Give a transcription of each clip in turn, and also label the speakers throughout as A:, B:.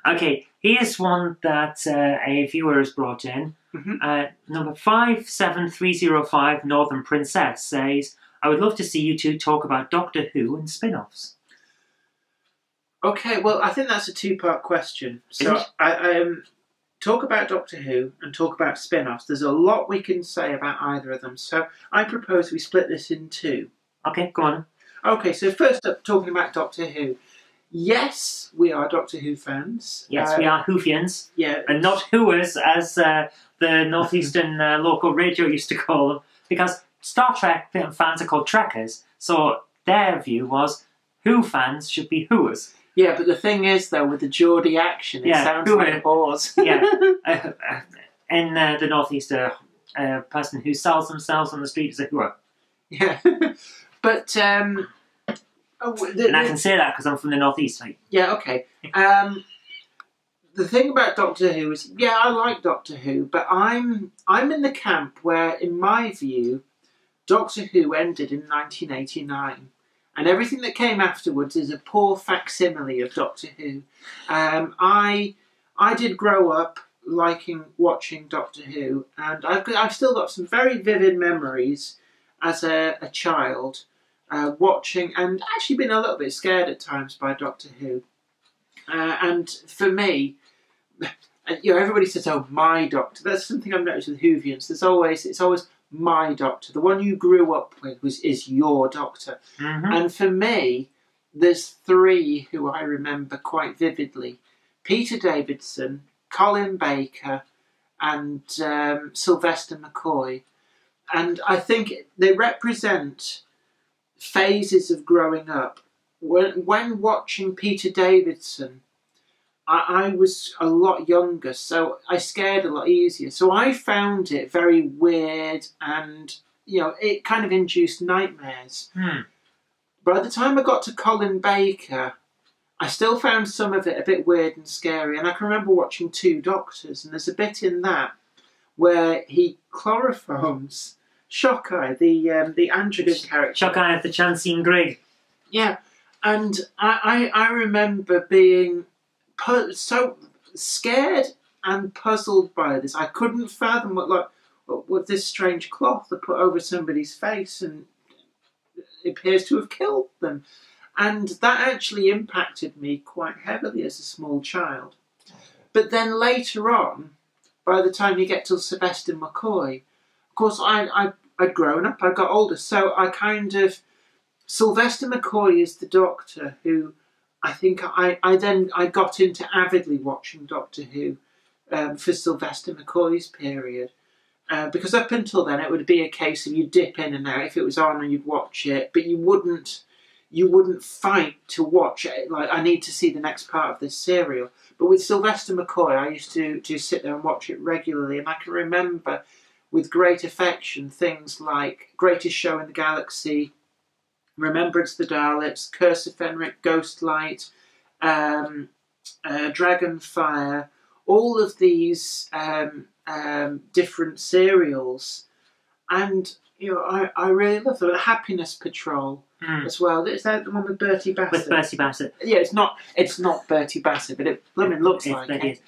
A: Okay, here's one that a viewer has brought in. Number 57305, Northern Princess, says, I would love to see you two talk about Doctor Who and spin-offs.
B: Okay, well, I think that's a two-part question. So I talk about Doctor Who and talk about spin-offs. There's a lot we can say about either of them. So I propose we split this in two.
A: Okay, go on.
B: Okay, so first up, talking about Doctor Who. Yes, we are Doctor Who fans.
A: Yes, we are Whovians.
B: Yeah.
A: And not Whoers, as the Northeastern local radio used to call them. Because Star Trek fans are called Trekkers. So their view was, Who fans should be Whoers.
B: Yeah, but the thing is, though, with the Geordie action, it sounds like whores.
A: Yeah. In the Northeast, a person who sells themselves on the street is a Whoer.
B: Yeah. But... and
A: I can say that because I'm from the Northeast. Right?
B: Yeah, okay. The thing about Doctor Who is, yeah, I like Doctor Who, but I'm in the camp where, in my view, Doctor Who ended in 1989. And everything that came afterwards is a poor facsimile of Doctor Who. I did grow up watching Doctor Who, and I've still got some very vivid memories as a child watching, and actually been a little bit scared at times by Doctor Who. And for me, everybody says, "Oh, my Doctor." That's something I've noticed with Whovians. It's always my Doctor. The one you grew up with is your Doctor. And for me, there's three who I remember quite vividly: Peter Davison, Colin Baker, and Sylvester McCoy. And I think they represent phases of growing up. When watching Peter Davison, I was a lot younger, so I scared a lot easier. So I found it very weird, and it kind of induced nightmares. By the time I got to Colin Baker, I still found some of it a bit weird and scary. And I can remember watching Two Doctors, and there's a bit in that where he chloroforms Shockeye, the androgen character.
A: Shockeye of the Chanseen Grigg.
B: Yeah, and I remember being so scared and puzzled by this. I couldn't fathom what this strange cloth they put over somebody's face, and it appears to have killed them. And that actually impacted me quite heavily as a small child. But then later on, by the time you get to Sylvester McCoy, of course I'd grown up, I got older, so Sylvester McCoy is the Doctor who I think I got into avidly watching Doctor Who for Sylvester McCoy's period. Because up until then it would be a case of you dip in and out. If it was on and you'd watch it, but you wouldn't fight to watch it. Like, I need to see the next part of this serial. But with Sylvester McCoy, I used to sit there and watch it regularly, and I can remember with great affection things like Greatest Show in the Galaxy, Remembrance of the Daleks, Curse of Fenric, Ghostlight, Dragonfire, all of these different serials. And I really love them. Happiness Patrol as well. Is that the one with Bertie Bassett?
A: With Bertie Bassett.
B: Yeah, it's not Bertie Bassett, but it blooming looks like it.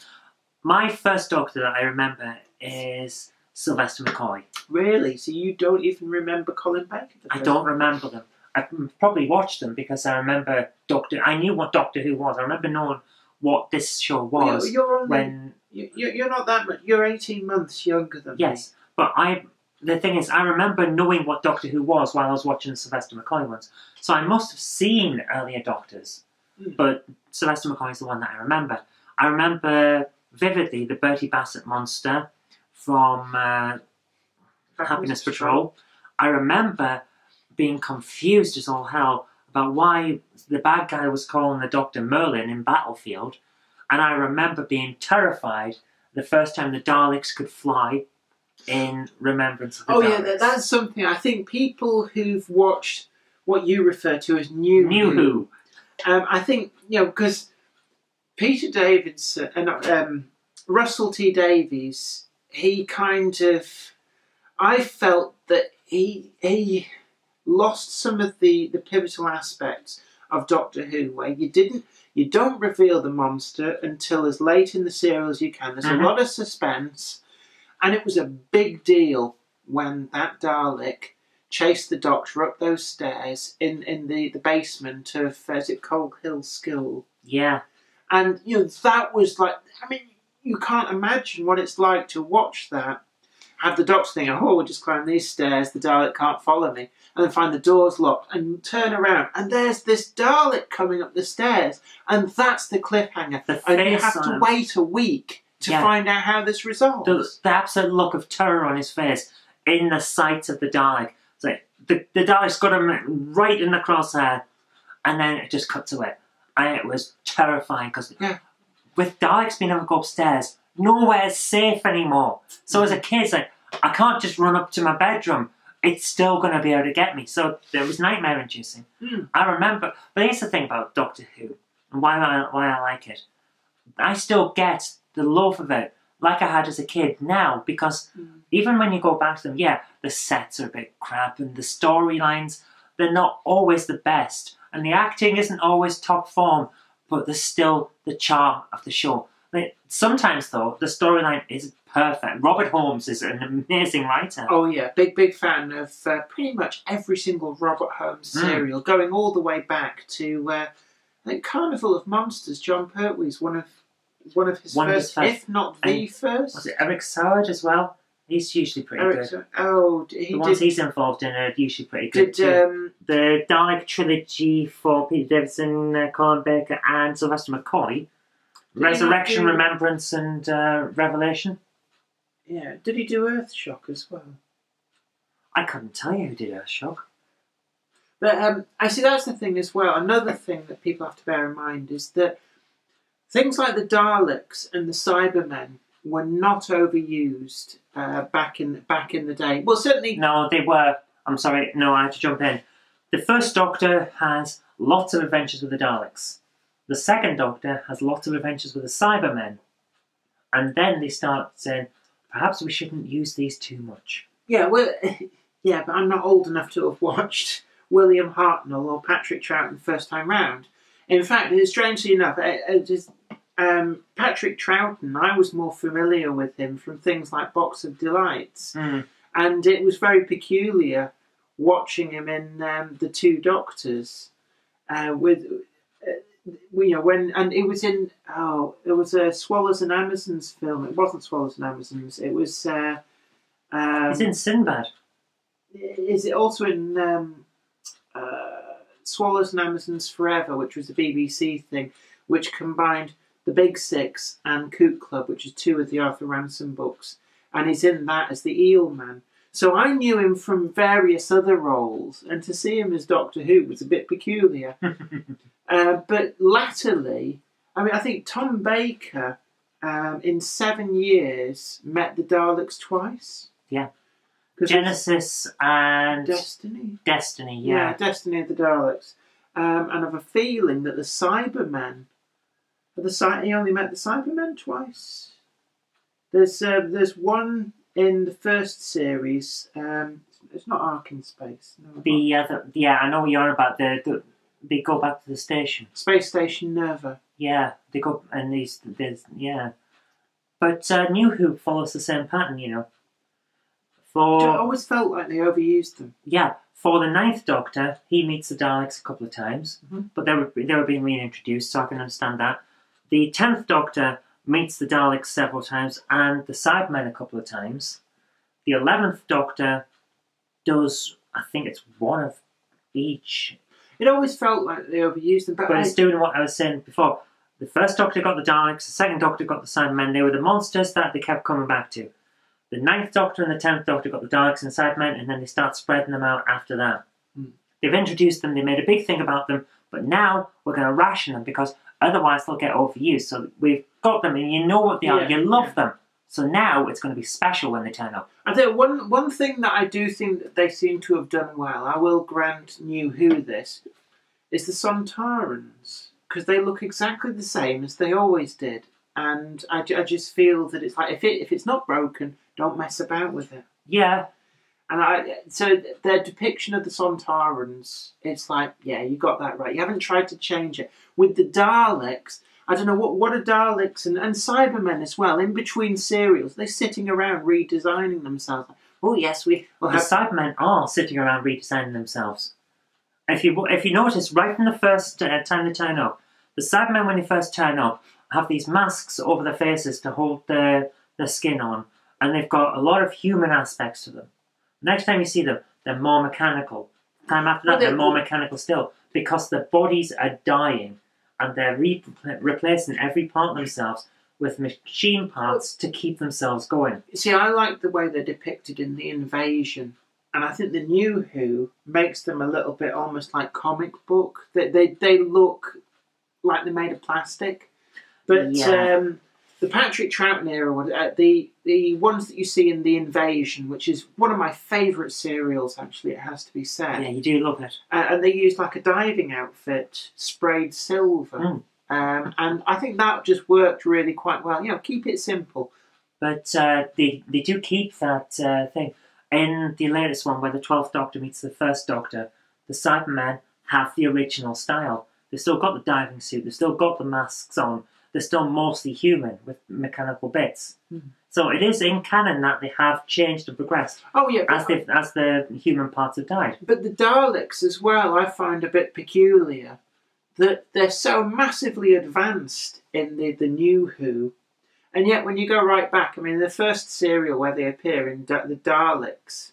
A: My first Doctor that I remember is Sylvester McCoy.
B: Really? So you don't even remember Colin Baker?
A: I don't remember them. I probably watched them because I remember I knew what Doctor Who was. I remember knowing what this show was.
B: You're not that much. You're 18 months younger than me.
A: Yes, but the thing is, I remember knowing what Doctor Who was while I was watching Sylvester McCoy ones. So I must have seen earlier Doctors, but Sylvester McCoy is the one that I remember. I remember vividly the Bertie Bassett monster from Happiness Patrol. I remember being confused as all hell about why the bad guy was calling the Doctor Merlin in Battlefield, and I remember being terrified the first time the Daleks could fly in Remembrance of the Daleks.
B: Yeah, that's something. I think people who've watched what you refer to as New Who, I think, because Peter Davison and Russell T Davies, he kind of, I felt that he lost some of the pivotal aspects of Doctor Who, where you didn't You don't reveal the monster until as late in the serial as you can. There's a lot of suspense, and it was a big deal when that Dalek chased the Doctor up those stairs in the basement of, is it Cold Hill School?
A: Yeah.
B: And, that was like, I mean, you can't imagine what it's like to watch that. Have the Doctor think, oh, we'll just climb these stairs, the Dalek can't follow me, and then find the doors locked, and turn around, and there's this Dalek coming up the stairs, and that's the cliffhanger. And you have to wait a week to find out how this resolves.
A: The absolute look of terror on his face in the sight of the Dalek. It's like, the Dalek's got him right in the crosshair, and then it just cuts away. And it was terrifying, because with Daleks being able to go upstairs, nowhere's safe anymore. So as a kid, it's like, I can't just run up to my bedroom. It's still going to be able to get me. So it was nightmare-inducing. I remember, but here's the thing about Doctor Who, and why I like it. I still get the love of it, like I had as a kid now, because even when you go back to them, the sets are a bit crap, and the storylines, they're not always the best, and the acting isn't always top form, but there's still the charm of the show. Sometimes, though, the storyline is perfect. Robert Holmes is an amazing writer.
B: Oh, yeah. Big fan of pretty much every single Robert Holmes serial, going all the way back to, I think, Carnival of Monsters. John Pertwee's one of his first, if not the first.
A: Was it Eric Soward as well? He's usually pretty good. The ones he's involved in are usually pretty good too. The Dalek trilogy for Peter Davison, Colin Baker, and Sylvester McCoy. Resurrection, Remembrance, and Revelation.
B: Yeah. Did he do Earthshock as well?
A: I couldn't tell you who did Earthshock.
B: But I see that's the thing as well. Another thing that people have to bear in mind is that things like the Daleks and the Cybermen were not overused back in the day. Well, certainly...
A: No, they were. I'm sorry. No, I had to jump in. The first Doctor has lots of adventures with the Daleks. The second Doctor has lots of adventures with the Cybermen. And then they start saying, perhaps we shouldn't use these too much.
B: Yeah, well, but I'm not old enough to have watched William Hartnell or Patrick Troughton the first time round. In fact, strangely enough, Patrick Troughton, I was more familiar with him from things like Box of Delights. And it was very peculiar watching him in The Two Doctors it was in it was a Swallows and Amazons film. It wasn't Swallows and Amazons. It was.
A: It's in Sinbad.
B: Is it also in Swallows and Amazons Forever, which was a BBC thing, which combined The Big Six and Coot Club, which is two of the Arthur Ransom books, and he's in that as the Eel Man. So I knew him from various other roles, and to see him as Doctor Who was a bit peculiar. But latterly, I think Tom Baker, in 7 years, met the Daleks twice.
A: Yeah. Genesis and...
B: Destiny,
A: yeah.
B: Destiny of the Daleks. And I have a feeling that the Cybermen... He only met the Cybermen twice. There's one in the first series. It's not Ark in Space. No,
A: I know what you're on about. They go back to the station.
B: Space Station Nerva.
A: Yeah, they go and But New Who follows the same pattern, I
B: always felt like they overused them.
A: Yeah, for the 9th Doctor, he meets the Daleks a couple of times, but they were being reintroduced, so I can understand that. The 10th Doctor meets the Daleks several times and the Cybermen a couple of times. The 11th Doctor does, I think it's one of each.
B: It always felt like they overused them.
A: But it's doing what I was saying before. The first Doctor got the Daleks, the second Doctor got the Cybermen. They were the monsters that they kept coming back to. The 9th Doctor and the 10th Doctor got the Daleks and the Cybermen, and then they start spreading them out after that. They've introduced them, they made a big thing about them, but now we're going to ration them because otherwise they'll get overused. So we've got them and you know what they are, you love them. So now it's going to be special when they turn up.
B: I think one thing that I do think that they seem to have done well, I will grant New Who this, is the Sontarans. Because they look exactly the same as they always did. And I just feel that it's like, if it's not broken, don't mess about with it.
A: Yeah.
B: And so their depiction of the Sontarans, it's like, yeah, you got that right. You haven't tried to change it. With the Daleks, I don't know, what are Daleks and Cybermen as well, in between serials, they're sitting around redesigning themselves. Oh, yes, we will have...
A: The Cybermen are sitting around redesigning themselves. If you notice, right from the first time they turn up, the Cybermen, when they first turn up, have these masks over their faces to hold their skin on, and they've got a lot of human aspects to them. Next time you see them, they're more mechanical. Time after that, they're more mechanical still, because their bodies are dying, and they're replacing every part of themselves with machine parts to keep themselves going.
B: See, I like the way they're depicted in The Invasion, and I think the New Who makes them a little bit almost like comic book. They look like they're made of plastic. But the Patrick Troughton era, the ones that you see in The Invasion, which is one of my favourite serials, actually, it has to be said.
A: Yeah, you do love it.
B: And they used like a diving outfit, sprayed silver. And I think that just worked really quite well. You know, keep it simple.
A: But they do keep that thing. In the latest one, where the 12th Doctor meets the 1st Doctor, the Cybermen have the original style. They've still got the diving suit, they've still got the masks on, they're still mostly human with mechanical bits. So it is in canon that they have changed and progressed.
B: Oh yeah,
A: as the human parts have died.
B: But the Daleks as well, I find a bit peculiar. That they're so massively advanced in the New Who, and yet when you go right back, I mean, the first serial where they appear in the Daleks,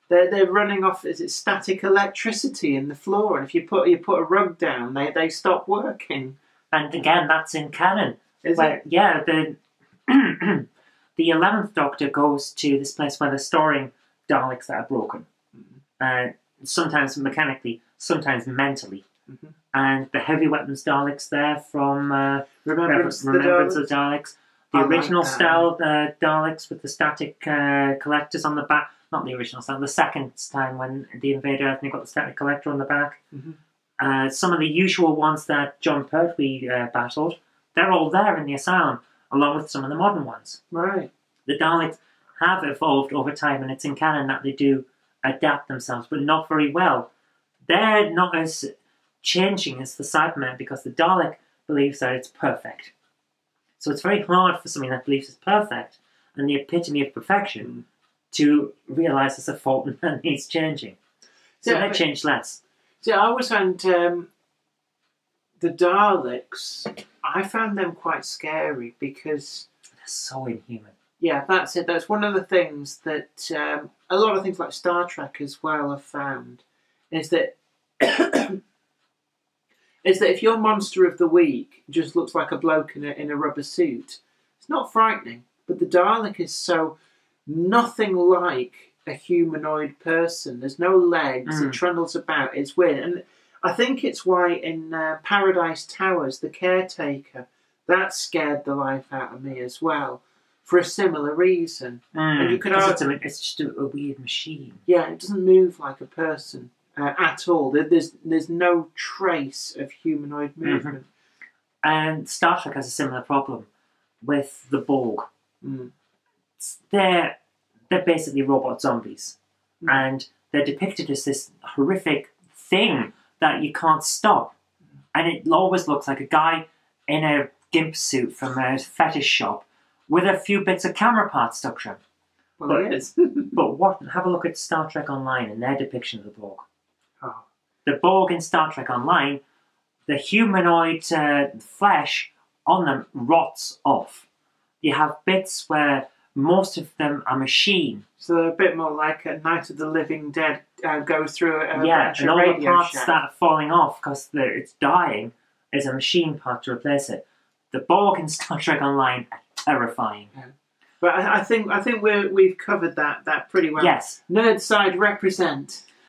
B: they're running off, is it static electricity in the floor, and if you put a rug down, they stop working.
A: And again, that's in canon.
B: Is it?
A: Yeah, the 11th Doctor goes to this place where they're storing Daleks that are broken. Sometimes mechanically, sometimes mentally. And the heavy weapons Daleks there from Remembrance of the Daleks. The original style Daleks with the static collectors on the back. Not the original style, the second time when they invade Earth and you've got the static collector on the back. Some of the usual ones that John Pertwee battled, they're all there in the Asylum, along with some of the modern ones.
B: Right.
A: The Daleks have evolved over time, and it's in canon that they do adapt themselves, but not very well. They're not as changing as the Cybermen because the Dalek believes that it's perfect. So it's very hard for something that believes it's perfect and the epitome of perfection to realise there's a fault and that needs changing. So they change less.
B: See, I always found the Daleks, I found them quite scary because...
A: They're so inhuman.
B: Yeah, that's it. That's one of the things that a lot of things like Star Trek as well have found, is that if your monster of the week just looks like a bloke in a rubber suit, it's not frightening. But the Dalek is so nothing like a humanoid person. There's no legs. It trundles about. It's weird. And I think it's why in Paradise Towers, the caretaker, that scared the life out of me as well, for a similar reason. And you could argue,
A: it's just a weird machine.
B: Yeah, it doesn't move like a person. At all. There's no trace of humanoid movement.
A: And Star Trek has a similar problem with the Borg. They're basically robot zombies. And they're depicted as this horrific thing that you can't stop. And it always looks like a guy in a gimp suit from a fetish shop with a few bits of camera parts stuck to him.
B: Well, it is.
A: But have a look at Star Trek Online and their depiction of the Borg. The Borg in Star Trek Online, the humanoid flesh on them rots off. You have bits where most of them are machine.
B: So they're a bit more like a Night of the Living Dead goes through a bunch
A: and
B: of
A: all
B: radio
A: the parts
B: shack.
A: that are falling off because it's dying is a machine part to replace it. The Borg in Star Trek Online are terrifying.
B: But I think we've covered that pretty well.
A: Yes.
B: Nerd side represent.